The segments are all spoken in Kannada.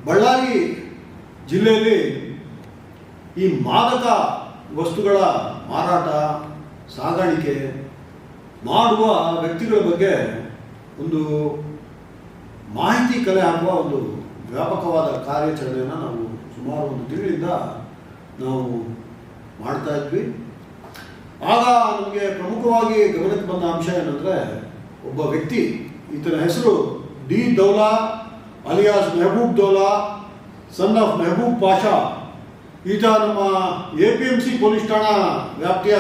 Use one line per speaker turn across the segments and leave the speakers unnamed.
ಬಳ್ಳಾರಿ ಜಿಲ್ಲೆಯಲ್ಲಿ ಈ ಮಾದಕ ವಸ್ತುಗಳ ಮಾರಾಟ ಸಾಗಾಣಿಕೆ ಮಾಡುವ ವ್ಯಕ್ತಿಗಳ ಬಗ್ಗೆ ಒಂದು ಮಾಹಿತಿ ಕಲೆ ಹಾಕುವ ಒಂದು ವ್ಯಾಪಕವಾದ ಕಾರ್ಯಾಚರಣೆಯನ್ನು ನಾವು ಸುಮಾರು ಒಂದು ತಿಂಗಳಿಂದ ನಾವು ಮಾಡ್ತಾ ಇದ್ವಿ. ಆಗ ನಮಗೆ ಪ್ರಮುಖವಾಗಿ ಗಮನಕ್ಕೆ ಬಂದ ಅಂಶ ಏನಂದರೆ, ಒಬ್ಬ ವ್ಯಕ್ತಿ, ಈತನ ಹೆಸರು D Daula alias Mehboob Daula, son of Mehboob Pasha. ಈತ ನಮ್ಮ APMC ಪೊಲೀಸ್ ಠಾಣಾ ವ್ಯಾಪ್ತಿಯ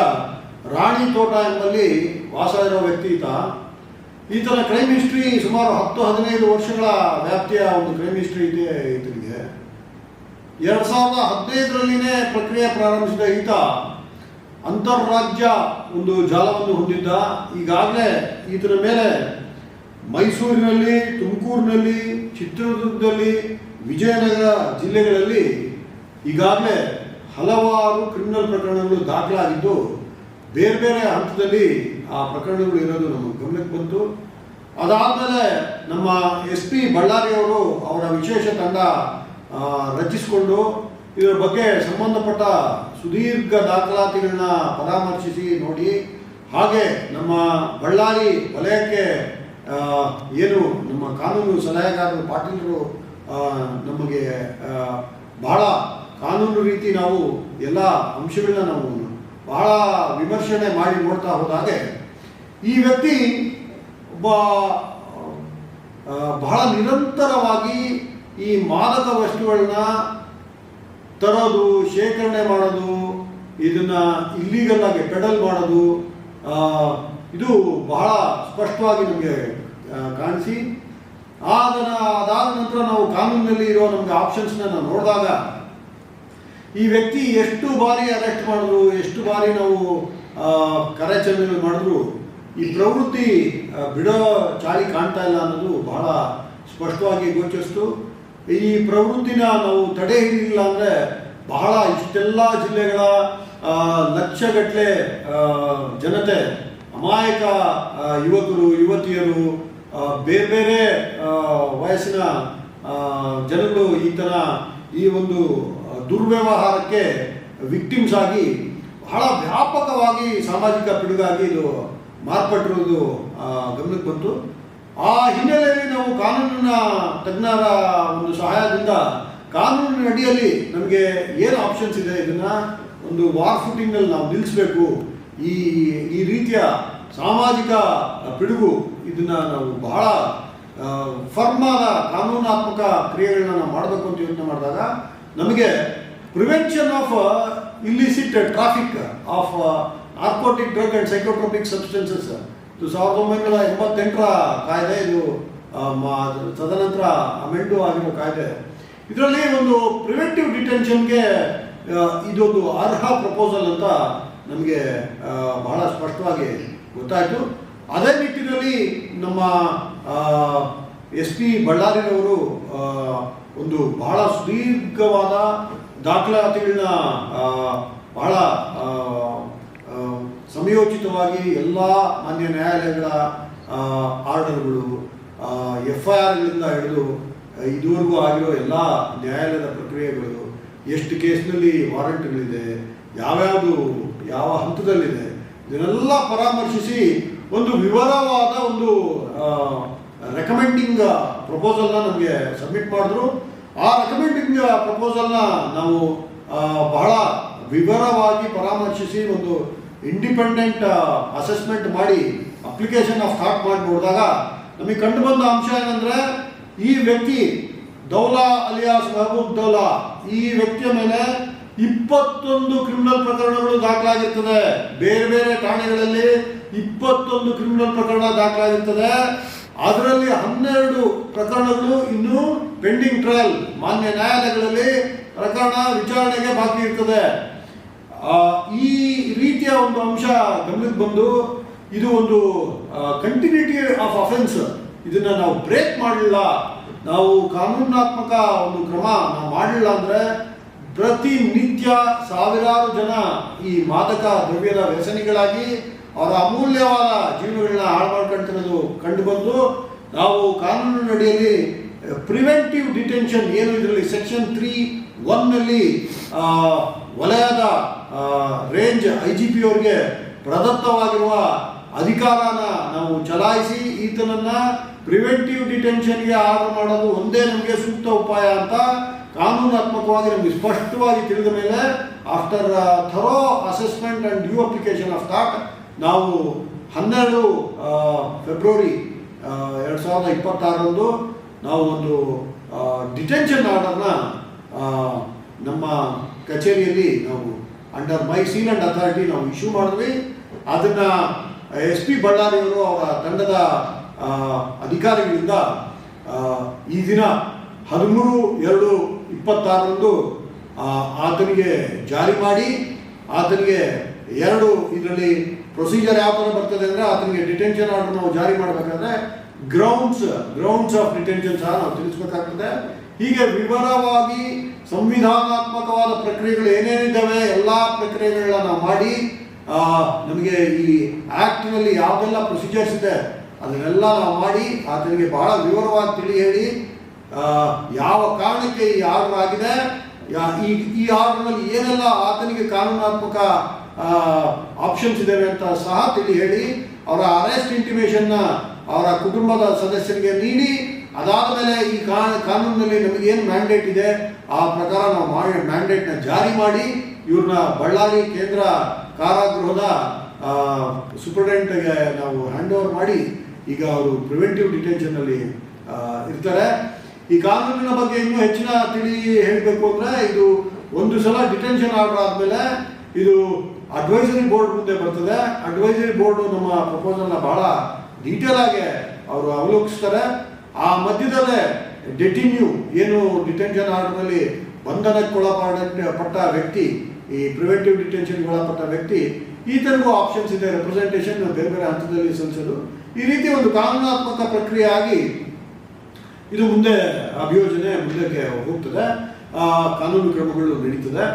ರಾಣಿ ತೋಟ ಎಂಬಲ್ಲಿ ವಾಸ ಇರೋ ವ್ಯಕ್ತಿ. ಈತನ ಕ್ರೈಮ್ ಹಿಸ್ಟ್ರಿ ಸುಮಾರು 10-15 ವರ್ಷಗಳ ವ್ಯಾಪ್ತಿಯ ಒಂದು ಕ್ರೈಮ್ ಹಿಸ್ಟ್ರಿ ಇದೆ ಈತನಿಗೆ. 2015ರಲ್ಲಿನೇ ಪ್ರಕ್ರಿಯೆ ಪ್ರಾರಂಭಿಸಿದ ಈತ ಅಂತಾರಾಜ್ಯ ಒಂದು ಜಾಲವನ್ನು ಹೊಂದಿದ್ದ. ಈಗಾಗಲೇ ಈತನ ಮೇಲೆ ಮೈಸೂರಿನಲ್ಲಿ, ತುಮಕೂರಿನಲ್ಲಿ, ಚಿತ್ರದುರ್ಗದಲ್ಲಿ, ವಿಜಯನಗರ ಜಿಲ್ಲೆಗಳಲ್ಲಿ ಈಗಾಗಲೇ ಹಲವಾರು ಕ್ರಿಮಿನಲ್ ಪ್ರಕರಣಗಳು ದಾಖಲಾಗಿದ್ದು, ಬೇರೆ ಬೇರೆ ಹಂತದಲ್ಲಿ ಆ ಪ್ರಕರಣಗಳು ಇರೋದು ನಮಗೆ ಗಮನಕ್ಕೆ ಬಂತು. ಅದಾದಮೇಲೆ ನಮ್ಮ SP ಬಳ್ಳಾರಿಯವರು ಅವರ ವಿಶೇಷ ತಂಡ ರಚಿಸಿಕೊಂಡು ಇದರ ಬಗ್ಗೆ ಸಂಬಂಧಪಟ್ಟ ಸುದೀರ್ಘ ದಾಖಲಾತಿಗಳನ್ನ ಪರಾಮರ್ಶಿಸಿ ನೋಡಿ, ಹಾಗೆ ನಮ್ಮ ಬಳ್ಳಾರಿ ವಲಯಕ್ಕೆ ಏನು ನಮ್ಮ ಕಾನೂನು ಸಲಹೆಗಾರರು ಪಾಟೀಲರು ನಮಗೆ ಬಹಳ ಕಾನೂನು ರೀತಿ ನಾವು ಎಲ್ಲ ಅಂಶಗಳನ್ನ ನಾವು ಬಹಳ ವಿಮರ್ಶನೆ ಮಾಡಿ ನೋಡ್ತಾ ಹೋದಾಗೆ ಈ ವ್ಯಕ್ತಿ ಒಬ್ಬ ಬಹಳ ನಿರಂತರವಾಗಿ ಈ ಮಾದಕ ವಸ್ತುಗಳನ್ನ ತರೋದು, ಶೇಖರಣೆ ಮಾಡೋದು, ಇದನ್ನು ಇಲ್ಲೀಗಲ್ ಆಗಿ ಪೆಡಲ್ ಮಾಡೋದು, ಇದು ಬಹಳ ಸ್ಪಷ್ಟವಾಗಿ ನಮಗೆ ಕಾಣಿಸಿ, ಅದಾದ ನಂತರ ನಾವು ಕಾನೂನಿನಲ್ಲಿ ಇರೋ ನಮಗೆ ಆಪ್ಷನ್ಸ್ನ ನಾವು ನೋಡಿದಾಗ ಈ ವ್ಯಕ್ತಿ ಎಷ್ಟು ಬಾರಿ ಅರೆಸ್ಟ್ ಮಾಡಿದ್ರು, ಎಷ್ಟು ಬಾರಿ ನಾವು ಕಾರ್ಯಾಚರಣೆಗಳು ಮಾಡಿದ್ರು ಈ ಪ್ರವೃತ್ತಿ ಬಿಡೋ ಚಾಳಿ ಕಾಣ್ತಾ ಇಲ್ಲ ಅನ್ನೋದು ಬಹಳ ಸ್ಪಷ್ಟವಾಗಿ ಗೋಚರಿಸ್ತು. ಈ ಪ್ರವೃತ್ತಿನ ನಾವು ತಡೆ ಹಿಡಿಲಿಲ್ಲ ಅಂದರೆ ಬಹಳ ಇಷ್ಟೆಲ್ಲ ಜಿಲ್ಲೆಗಳ ಲಕ್ಷಗಟ್ಟಲೆ ಜನತೆ, ಅಮಾಯಕ ಯುವಕರು, ಯುವತಿಯರು, ಬೇರೆ ಬೇರೆ ವಯಸ್ಸಿನ ಜನಗಳು ಈ ಒಂದು ದುರ್ವ್ಯವಹಾರಕ್ಕೆ ವಿಕ್ಟಿಮ್ಸ್ ಆಗಿ ಬಹಳ ವ್ಯಾಪಕವಾಗಿ ಸಾಮಾಜಿಕ ಪಿಡುಗಾಗಿ ಇದು ಮಾರ್ಪಟ್ಟಿರೋದು ಗಮನಕ್ಕೆ ಬಂತು. ಆ ಹಿನ್ನೆಲೆಯಲ್ಲಿ ನಾವು ಕಾನೂನಿನ ತಜ್ಞರ ಒಂದು ಸಹಾಯದಿಂದ ಕಾನೂನಿನ ಅಡಿಯಲ್ಲಿ ನಮಗೆ ಏನು ಆಪ್ಷನ್ಸ್ ಇದೆ, ಇದನ್ನು ಒಂದು ವಾರ್ ಫುಟಿಂಗ್ನಲ್ಲಿ ನಾವು ನಿಲ್ಲಿಸಬೇಕು, ಈ ರೀತಿಯ ಸಾಮಾಜಿಕ ಪಿಡುಗು ಇದನ್ನು ನಾವು ಬಹಳ ಫರ್ಮ್ ಆದ ಕಾನೂನಾತ್ಮಕ ಕ್ರಿಯೆಗಳನ್ನ ನಾವು ಮಾಡಬೇಕು ಅಂತ ಯೋಚನೆ ಮಾಡಿದಾಗ ನಮಗೆ prevention of illicit traffic of narcotic drug and psychotropic substances 1988ರ ಕಾಯ್ದೆ, ಇದು ತದನಂತರ ಅಮೆಂಡು ಆಗಿರೋ ಕಾಯ್ದೆ. ಇದರಲ್ಲಿ ಒಂದು ಪ್ರಿವೆಂಟಿವ್ ಡಿಟೆನ್ಷನ್ಗೆ ಇದೊಂದು ಅರ್ಹ ಪ್ರಪೋಸಲ್ ಅಂತ ನಮಗೆ ಬಹಳ ಸ್ಪಷ್ಟವಾಗಿ ಗೊತ್ತಾಯಿತು. ಅದೇ ನಿಟ್ಟಿನಲ್ಲಿ ನಮ್ಮ SP ಬಳ್ಳಾರಿಯವರು ಒಂದು ಬಹಳ ಸುದೀರ್ಘವಾದ ದಾಖಲಾತಿಗಳನ್ನ ಬಹಳ ಸಮಯೋಚಿತವಾಗಿ ಎಲ್ಲ ಮಾನ್ಯ ನ್ಯಾಯಾಲಯಗಳ ಆರ್ಡರ್ಗಳು, FIRಗಳಿಂದ ಹಿಡಿದು ಇದುವರೆಗೂ ಆಗಿರೋ ಎಲ್ಲ ನ್ಯಾಯಾಲಯದ ಪ್ರಕ್ರಿಯೆಗಳು, ಎಷ್ಟು ಕೇಸ್ನಲ್ಲಿ ವಾರಂಟ್ಗಳಿದೆ, ಯಾವ ಹಂತದಲ್ಲಿದೆ, ಇದನ್ನೆಲ್ಲ ಪರಾಮರ್ಶಿಸಿ ಒಂದು ವಿವರವಾದ ಒಂದು ರೆಕಮೆಂಡಿಂಗ್ ಪ್ರಪೋಸಲ್ನ ನಮಗೆ ಸಬ್ಮಿಟ್ ಮಾಡಿದ್ರು. ಆ ರೆಕಮೆಂಡಿಂಗ್ ಪ್ರಪೋಸಲ್ನ ನಾವು ಬಹಳ ವಿವರವಾಗಿ ಪರಾಮರ್ಶಿಸಿ ಒಂದು ಇಂಡಿಪೆಂಡೆಂಟ್ ಅಸೆಸ್ಮೆಂಟ್ ಮಾಡಿ ಅಪ್ಲಿಕೇಶನ್ ಆಫ್ ಥಾಟ್ ಮಾಡಿ ನೋಡಿದಾಗ ನಮಗೆ ಕಂಡು ಬಂದ ಅಂಶ ಏನಂದರೆ, ಈ ವ್ಯಕ್ತಿ ದೌಲಾ ಅಲಿಯಾಸ್ ಮೆಹಬೂಬ್ ದೌಲಾ, ಈ ವ್ಯಕ್ತಿಯ ಮೇಲೆ 21 ಕ್ರಿಮಿನಲ್ ಪ್ರಕರಣಗಳು ದಾಖಲಾಗಿರ್ತದೆ. ಬೇರೆ ಬೇರೆ ಠಾಣೆಗಳಲ್ಲಿ 21 ಕ್ರಿಮಿನಲ್ ಪ್ರಕರಣ ದಾಖಲಾಗಿರ್ತದೆ. ಅದರಲ್ಲಿ 12 ಪ್ರಕರಣಗಳು ಇನ್ನೂ ಪೆಂಡಿಂಗ್ ಟ್ರಯಲ್, ಮಾನ್ಯ ನ್ಯಾಯಾಲಯಗಳಲ್ಲಿ ಪ್ರಕರಣ ವಿಚಾರಣೆಗೆ ಬಾಕಿ ಇರ್ತದೆ. ಈ ರೀತಿಯ ಒಂದು ಅಂಶ ಗಮನಕ್ಕೆ ಬಂದು ಇದು ಒಂದು ಕಂಟಿನ್ಯೂಟಿ ಆಫ್ ಅಫೆನ್ಸ್, ಇದನ್ನು ನಾವು ಬ್ರೇಕ್ ಮಾಡಲಿಲ್ಲ, ನಾವು ಕಾನೂನಾತ್ಮಕ ಒಂದು ಕ್ರಮ ನಾವು ಮಾಡಲಿಲ್ಲ ಅಂದರೆ ಪ್ರತಿನಿತ್ಯ ಸಾವಿರಾರು ಜನ ಈ ಮಾದಕ ದ್ರವ್ಯದ ವ್ಯಸನಿಗಳಾಗಿ ಅವರ ಅಮೂಲ್ಯವಾದ ಜೀವನಗಳನ್ನ ಹಾಳು ಮಾಡ್ಕೊಳ್ತಿರೋದು ಕಂಡು ಬಂದು ನಾವು ಕಾನೂನಿನ ಅಡಿಯಲ್ಲಿ ಪ್ರಿವೆಂಟಿವ್ ಡಿಟೆನ್ಷನ್ ಏನು ಇದರಲ್ಲಿ ಸೆಕ್ಷನ್ 3(1) ವಲಯದ ರೇಂಜ್ IGP ಅವರಿಗೆ ಪ್ರದತ್ತವಾಗಿರುವ ಅಧಿಕಾರನ ನಾವು ಚಲಾಯಿಸಿ ಈತನನ್ನು ಪ್ರಿವೆಂಟಿವ್ ಡಿಟೆನ್ಷನ್ಗೆ ಆರ್ಡರ್ ಮಾಡೋದು ಒಂದೇ ನಮಗೆ ಸೂಕ್ತ ಉಪಾಯ ಅಂತ ಕಾನೂನಾತ್ಮಕವಾಗಿ ನಮಗೆ ಸ್ಪಷ್ಟವಾಗಿ ತಿಳಿದ ಮೇಲೆ after thorough assessment and due application of thought ನಾವು 12 ಫೆಬ್ರವರಿ 2026 ನಾವು ಒಂದು ಡಿಟೆನ್ಷನ್ ಆರ್ಡರ್ನ ನಮ್ಮ ಕಚೇರಿಯಲ್ಲಿ ನಾವು under my seal and authority ನಾವು ಇಶ್ಯೂ ಮಾಡಿದ್ವಿ. ಅದನ್ನು SP ಬಳ್ಳಾರಿಯವರು ಅವರ ತಂಡದ ಅಧಿಕಾರಿಗಳಿಂದ ಈ ದಿನ 13/2/26 ಆತನಿಗೆ ಜಾರಿ ಮಾಡಿ ಆತನಿಗೆ 2 ಇದರಲ್ಲಿ ಪ್ರೊಸೀಜರ್ ಯಾವ ಥರ ಬರ್ತದೆ ಅಂದರೆ ಆತನಿಗೆ ಡಿಟೆನ್ಷನ್ ಆರ್ಡರ್ ನಾವು ಜಾರಿ ಮಾಡಬೇಕಾದ್ರೆ ಗ್ರೌಂಡ್ಸ್ ಆಫ್ ಡಿಟೆನ್ಷನ್ ಸಹ ನಾವು ತಿಳಿಸ್ಬೇಕಾಗ್ತದೆ. ಹೀಗೆ ವಿವರವಾಗಿ ಸಂವಿಧಾನಾತ್ಮಕವಾದ ಪ್ರಕ್ರಿಯೆಗಳು ಏನೇನಿದ್ದಾವೆ ಎಲ್ಲ ಪ್ರಕ್ರಿಯೆಗಳನ್ನ ನಾವು ಮಾಡಿ ನಮಗೆ ಈ ಆ್ಯಕ್ಟ್ನಲ್ಲಿ ಯಾವುದೆಲ್ಲ ಪ್ರೊಸೀಜರ್ಸ್ ಇದೆ ಅದನ್ನೆಲ್ಲ ನಾವು ಮಾಡಿ ಆತನಿಗೆ ಬಹಳ ವಿವರವಾಗಿ ತಿಳಿ ಹೇಳಿ ಯಾವ ಕಾರಣಕ್ಕೆ ಈ ಆರ್ಡರ್ ಆಗಿದೆ, ಈ ಆರ್ಡರ್ನಲ್ಲಿ ಏನೆಲ್ಲ ಆತನಿಗೆ ಕಾನೂನಾತ್ಮಕ ಆಪ್ಷನ್ಸ್ ಇದ್ದಾವೆ ಅಂತ ಸಹ ತಿಳಿ ಹೇಳಿ ಅವರ ಅರೆಸ್ಟ್ ಇಂಟಿಮೇಷನ್ನ ಅವರ ಕುಟುಂಬದ ಸದಸ್ಯರಿಗೆ ನೀಡಿ ಅದಾದ ಮೇಲೆ ಈ ಕಾನೂನಿನಲ್ಲಿ ನಮಗೇನು ಮ್ಯಾಂಡೇಟ್ ಇದೆ ಆ ಪ್ರಕಾರ ನಾವು ಮ್ಯಾಂಡೇಟ್ನ ಜಾರಿ ಮಾಡಿ ಇವ್ರನ್ನ ಬಳ್ಳಾರಿ ಕೇಂದ್ರ ಕಾರಾಗೃಹದ ಸೂಪರಿಂಟೆಂಡೆಂಟ್ಗೆ ನಾವು ಹ್ಯಾಂಡ್ ಓವರ್ ಮಾಡಿ ಈಗ ಅವರು ಪ್ರಿವೆಂಟಿವ್ ಡಿಟೆನ್ಷನ್ನಲ್ಲಿ ಇರ್ತಾರೆ. ಈ ಕಾನೂನಿನ ಬಗ್ಗೆ ಇನ್ನೂ ಹೆಚ್ಚಿನ ತಿಳಿ ಹೇಳಬೇಕು ಅಂದರೆ ಇದು ಒಂದು ಸಲ ಡಿಟೆನ್ಷನ್ ಆರ್ಡರ್ ಆದಮೇಲೆ ಇದು ಅಡ್ವೈಸರಿ ಬೋರ್ಡ್ ಮುಂದೆ ಬರ್ತದೆ. ಅಡ್ವೈಸರಿ ಬೋರ್ಡು ನಮ್ಮ ಪ್ರಪೋಸಲ್ನ ಬಹಳ ಡೀಟೇಲ್ ಆಗಿ ಅವರು ಅವಲೋಕಿಸ್ತಾರೆ. ಆ ಮಧ್ಯದಲ್ಲೇ ಡೆಟಿನ್ಯೂ ಏನು ಡಿಟೆನ್ಷನ್ ಆರ್ಡರ್ನಲ್ಲಿ ಬಂಧನಕ್ಕೊಳಪಟ್ಟ ವ್ಯಕ್ತಿ, ಈ ಪ್ರಿವೆಂಟಿವ್ ಡಿಟೆನ್ಷನ್ಗೆ ಒಳಪಟ್ಟ ವ್ಯಕ್ತಿ, ಈತನಿಗೂ ಆಪ್ಷನ್ಸ್ ಇದೆ, ರೆಪ್ರೆಸೆಂಟೇಷನ್ ಬೇರೆ ಬೇರೆ ಹಂತದಲ್ಲಿ ಸಲ್ಲಿಸೋದು. ಈ ರೀತಿ ಒಂದು ಕಾನೂನಾತ್ಮಕ ಪ್ರಕ್ರಿಯೆ ಆಗಿ ಇದು ಮುಂದೆ ಅಭಿಯೋಜನೆ ಮುಂದಕ್ಕೆ ಹೋಗ್ತದೆ, ಕಾನೂನು ಕ್ರಮಗಳು ನಡೀತದೆ.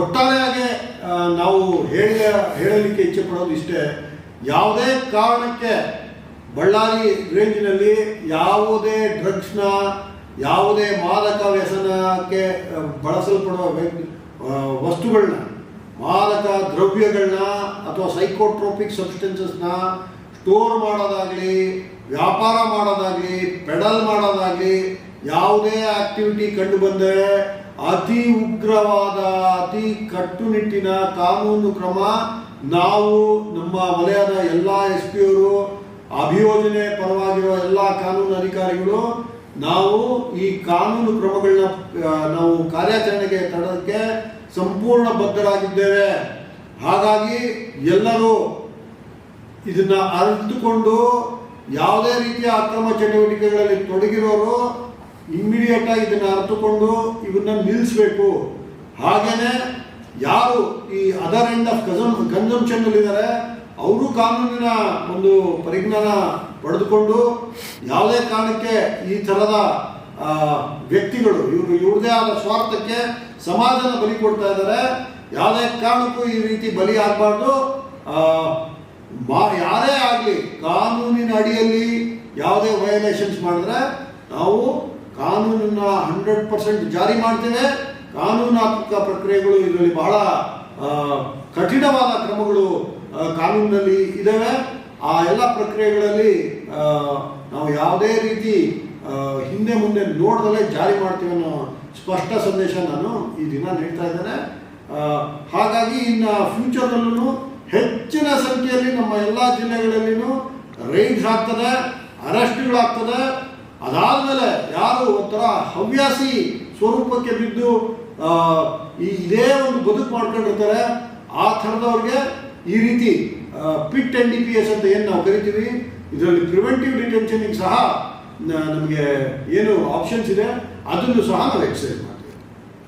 ಒಟ್ಟಾರೆಯಾಗಿ ನಾವು ಹೇಳಲಿಕ್ಕೆ ಇಚ್ಛೆ ಪಡೋದು ಇಷ್ಟೇ, ಯಾವುದೇ ಕಾರಣಕ್ಕೆ ಬಳ್ಳಾರಿ ರೇಂಜಿನಲ್ಲಿ ಯಾವುದೇ ಡ್ರಗ್ಸ್ನ, ಯಾವುದೇ ಮಾದಕ ವ್ಯಸನಕ್ಕೆ ಬಳಸಲ್ಪಡುವ ವಸ್ತುಗಳನ್ನ, ಮಾದಕ ದ್ರವ್ಯಗಳನ್ನ ಅಥವಾ ಸೈಕೋಟ್ರೋಪಿಕ್ ಸಬ್ಸ್ಟೆನ್ಸಸ್ನ ಸ್ಟೋರ್ ಮಾಡೋದಾಗಲಿ, ವ್ಯಾಪಾರ ಮಾಡೋದಾಗಲಿ, ಪೆಡಲ್ ಮಾಡೋದಾಗಲಿ, ಯಾವುದೇ ಆಕ್ಟಿವಿಟಿ ಕಂಡು ಬಂದರೆ ಅತಿ ಉಗ್ರವಾದ, ಅತಿ ಕಟ್ಟುನಿಟ್ಟಿನ ಕಾನೂನು ಕ್ರಮ ನಾವು ನಮ್ಮ ವಲಯದ ಎಲ್ಲ SP ಅವರು, ಅಭಿಯೋಜನೆ ಪರವಾಗಿರುವ ಎಲ್ಲ ಕಾನೂನು ಅಧಿಕಾರಿಗಳು ನಾವು ಈ ಕಾನೂನು ಕ್ರಮಗಳನ್ನ ನಾವು ಕಾರ್ಯಾಚರಣೆಗೆ ತರೋದಕ್ಕೆ ಸಂಪೂರ್ಣ ಬದ್ಧರಾಗಿದ್ದೇವೆ. ಹಾಗಾಗಿ ಎಲ್ಲರೂ ಇದನ್ನ ಅರಿತುಕೊಂಡು ಯಾವುದೇ ರೀತಿಯ ಅಕ್ರಮ ಚಟುವಟಿಕೆಗಳಲ್ಲಿ ತೊಡಗಿರೋರು ಇಮ್ಮಿಡಿಯೇಟ್ ಆಗಿ ಇದನ್ನು ಅರಿತುಕೊಂಡು ಇವನ್ನ ನಿಲ್ಲಿಸಬೇಕು. ಹಾಗೇನೆ ಯಾರು ಈ ಅದರ್ ಎಂಡ್ ಆಫ್ ಕನ್ಸಂಪ್ಷನ್ ಇದ್ದಾರೆ ಅವರು ಕಾನೂನಿನ ಒಂದು ಪರಿಜ್ಞಾನ ಪಡೆದುಕೊಂಡು ಯಾವುದೇ ಕಾರಣಕ್ಕೆ ಈ ಥರದ ವ್ಯಕ್ತಿಗಳು ಇವ್ರದೇ ಆದ ಸ್ವಾರ್ಥಕ್ಕೆ ಸಮಾಜನ ಬಲಿ ಕೊಡ್ತಾ ಇದ್ದಾರೆ, ಯಾವುದೇ ಕಾರಣಕ್ಕೂ ಈ ರೀತಿ ಬಲಿ ಆಗಬಾರ್ದು. ಯಾರೇ ಆಗಲಿ ಕಾನೂನಿನ ಅಡಿಯಲ್ಲಿ ಯಾವುದೇ ವಯೋಲೇಷನ್ಸ್ ಮಾಡಿದ್ರೆ ನಾವು ಕಾನೂನನ್ನ 100% ಜಾರಿ ಮಾಡ್ತೇವೆ. ಕಾನೂನಾತ್ಮಕ ಪ್ರಕ್ರಿಯೆಗಳು ಇದರಲ್ಲಿ ಬಹಳ ಕಠಿಣವಾದ ಕ್ರಮಗಳು ಕಾನೂನಿನಲ್ಲಿ ಇದ್ದಾವೆ. ಆ ಎಲ್ಲ ಪ್ರಕ್ರಿಯೆಗಳಲ್ಲಿ ನಾವು ಯಾವುದೇ ರೀತಿ ಹಿಂದೆ ಮುಂದೆ ನೋಡ್ದಲೇ ಜಾರಿ ಮಾಡ್ತೀವಿ ಅನ್ನೋ ಸ್ಪಷ್ಟ ಸಂದೇಶ ನಾನು ಈ ದಿನ ನೀಡ್ತಾ ಇದ್ದೇನೆ. ಹಾಗಾಗಿ ಇನ್ನು ಫ್ಯೂಚರ್ನಲ್ಲೂ ಹೆಚ್ಚಿನ ಸಂಖ್ಯೆಯಲ್ಲಿ ನಮ್ಮ ಎಲ್ಲ ಜಿಲ್ಲೆಗಳಲ್ಲಿನೂ ರೈಡ್ಸ್ ಆಗ್ತದೆ, ಅರೆಸ್ಟ್ಗಳಾಗ್ತದೆ. ಅದಾದಮೇಲೆ ಯಾರು ಒಂಥರ ಹವ್ಯಾಸಿ ಸ್ವರೂಪಕ್ಕೆ ಬಿದ್ದು ಇದೇ ಒಂದು ಬದುಕು ಮಾಡ್ಕೊಂಡಿರ್ತಾರೆ ಆ ಥರದವ್ರಿಗೆ ಈ ರೀತಿ ಪಿಟ್ NDPS ಅಂತ ಏನು ನಾವು ಕರಿತೀವಿ, ಇದರಲ್ಲಿ ಪ್ರಿವೆಂಟಿವ್ ಡಿಟೆನ್ಷನ್ಗೆ ಸಹ ನಮಗೆ ಏನು ಆಪ್ಷನ್ಸ್ ಇದೆ ಅದನ್ನು ಸಹ ನಾವು ಎಕ್ಸೈಸ್ ಮಾಡ್ತೀವಿ.